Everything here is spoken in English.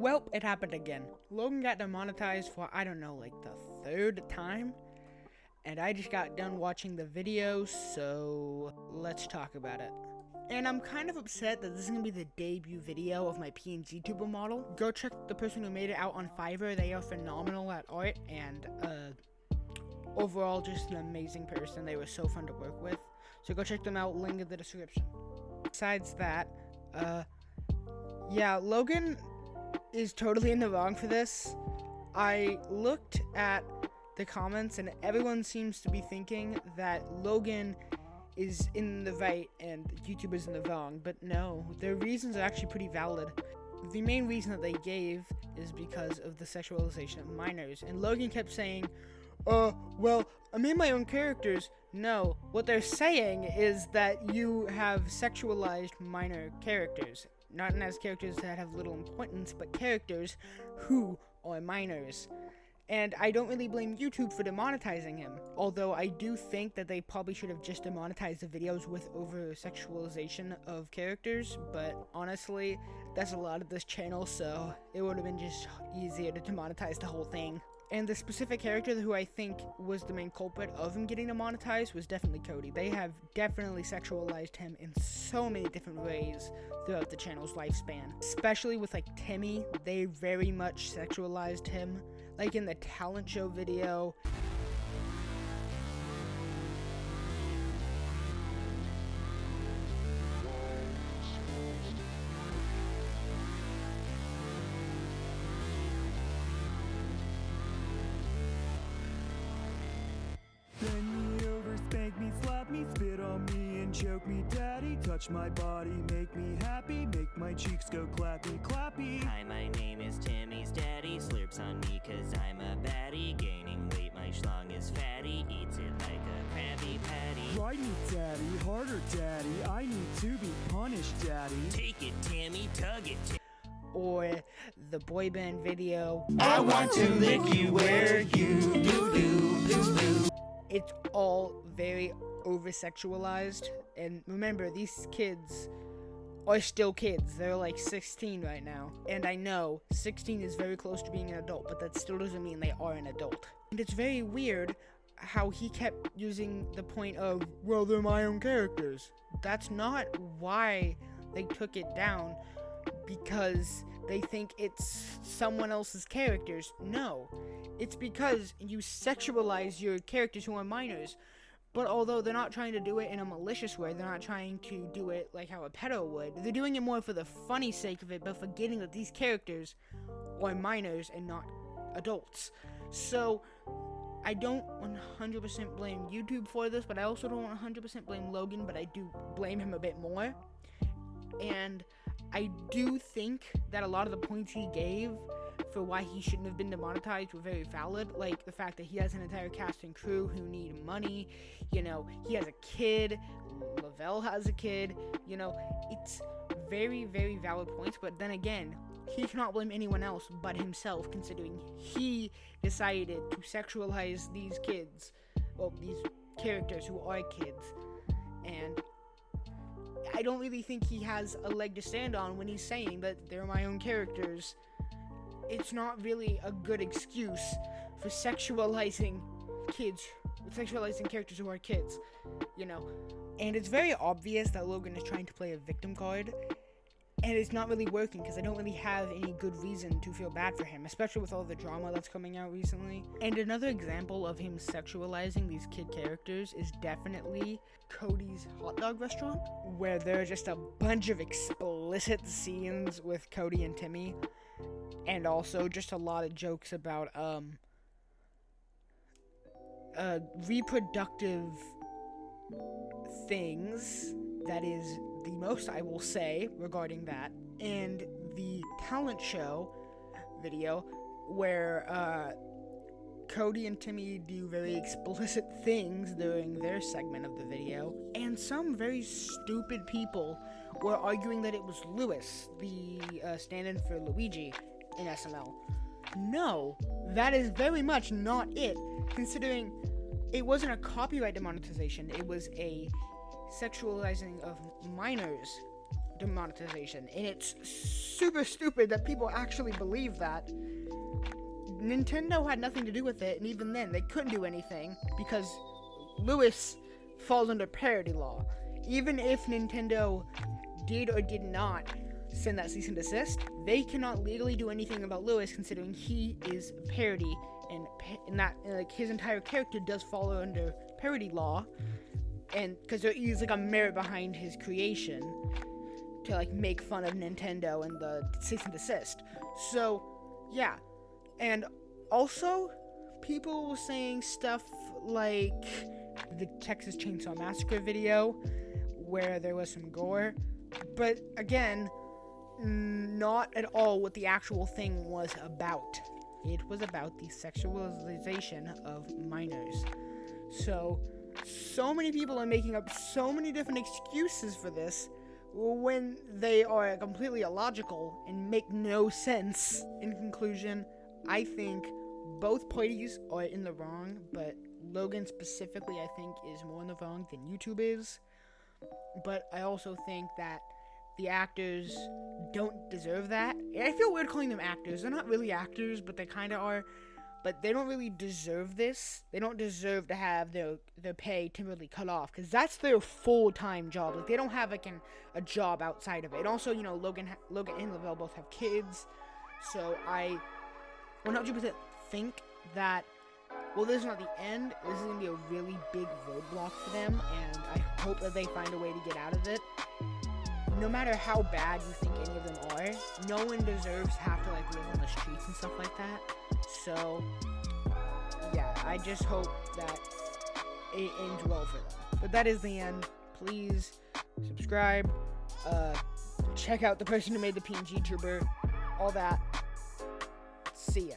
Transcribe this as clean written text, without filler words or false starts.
Well, it happened again. Logan got demonetized for, I don't know, like the third time. And I just got done watching the video, so let's talk about it. And I'm kind of upset that this is going to be the debut video of my PNGtuber model. Go check the person who made it out on Fiverr. They are phenomenal at art and overall just an amazing person. They were so fun to work with. So go check them out, link in the description. Besides that, yeah, Logan is totally in the wrong for this. I looked at the comments and everyone seems to be thinking that Logan is in the right and YouTube is in the wrong, but no, their reasons are actually pretty valid. The main reason that they gave is because of the sexualization of minors, and Logan kept saying, well, I made my own characters. No, what they're saying is that you have sexualized minor characters, not as characters that have little importance, but characters who are minors. And I don't really blame YouTube for demonetizing him, although I do think that they probably should have just demonetized the videos with over-sexualization of characters, but honestly, that's a lot of this channel, so it would have been just easier to demonetize the whole thing. And the specific character who I think was the main culprit of him getting demonetized was definitely Cody. They have definitely sexualized him in so many different ways throughout the channel's lifespan. Especially with like Timmy, they very much sexualized him. Like in the talent show video. Bend me over, spank me, slap me, spit on me and choke me, daddy. Touch my body, make me happy, make my cheeks go clappy, clappy. Hi, my name is Timmy's daddy, slurps on me cause I'm a baddie. Gaining weight, my schlong is fatty, eats it like a Krabby Patty. Ride me, daddy, harder, daddy, I need to be punished, daddy. Take it, Timmy, tug it, Or the boy band video. I want to lick you where you do. It's all very over-sexualized, and remember, these kids are still kids. They're like 16 right now, and I know 16 is very close to being an adult, but that still doesn't mean they are an adult. And it's very weird how he kept using the point of, well, they're my own characters. That's not why they took it down, because they think it's someone else's characters. No, it's because you sexualize your characters who are minors. But although they're not trying to do it in a malicious way, they're not trying to do it like how a pedo would. They're doing it more for the funny sake of it, but forgetting that these characters are minors and not adults. So I don't 100% blame YouTube for this, but I also don't 100% blame Logan, but I do blame him a bit more. And I do think that a lot of the points he gave for why he shouldn't have been demonetized were very valid, like the fact that he has an entire cast and crew who need money, you know, he has a kid, Lavelle has a kid, you know, it's very, very valid points, but then again, he cannot blame anyone else but himself, considering he decided to sexualize these kids, well, these characters who are kids, and I don't really think he has a leg to stand on when he's saying that they're my own characters. It's not really a good excuse for sexualizing characters who are kids, you know. And it's very obvious that Logan is trying to play a victim card, and it's not really working because I don't really have any good reason to feel bad for him, especially with all the drama that's coming out recently. And another example of him sexualizing these kid characters is definitely Cody's hot dog restaurant, where there are just a bunch of explicit scenes with Cody and Timmy, and also just a lot of jokes about reproductive things. That is the most I will say regarding that. And the talent show video where Cody and Timmy do very explicit things during their segment of the video, and some very stupid people were arguing that it was Lewis, the stand-in for Luigi in SML. No, that is very much not it, considering it wasn't a copyright demonetization, it was a sexualizing of minors demonetization, and it's super stupid that people actually believe that. Nintendo had nothing to do with it, and even then, they couldn't do anything because Lewis falls under parody law. Even if Nintendo did or did not send that cease and desist, they cannot legally do anything about Lewis, considering he is a parody, and that like his entire character does fall under parody law, and because there is like a merit behind his creation to like make fun of Nintendo and the cease and desist. So yeah, and also people were saying stuff like the Texas Chainsaw Massacre video where there was some gore, but again, not at all what the actual thing was about. It was about the sexualization of minors. So many people are making up so many different excuses for this when they are completely illogical and make no sense. In conclusion, I think both parties are in the wrong, but Logan specifically, I think, is more in the wrong than YouTube is. But I also think that the actors don't deserve that. And I feel weird calling them actors. They're not really actors, but they kind of are. But they don't really deserve this. They don't deserve to have their pay temporarily cut off, because that's their full-time job. Like, they don't have like a job outside of it. And also, you know, Logan and Lavelle both have kids. So I 100% think that, well, this is not the end. This is going to be a really big roadblock for them, and I hope that they find a way to get out of it. No matter how bad you think any of them are, no one deserves to have to like live on the streets and stuff like that. So yeah, I just hope that it ends well for them. But that is the end. Please subscribe, check out the person who made the PNGtuber, all that. See ya.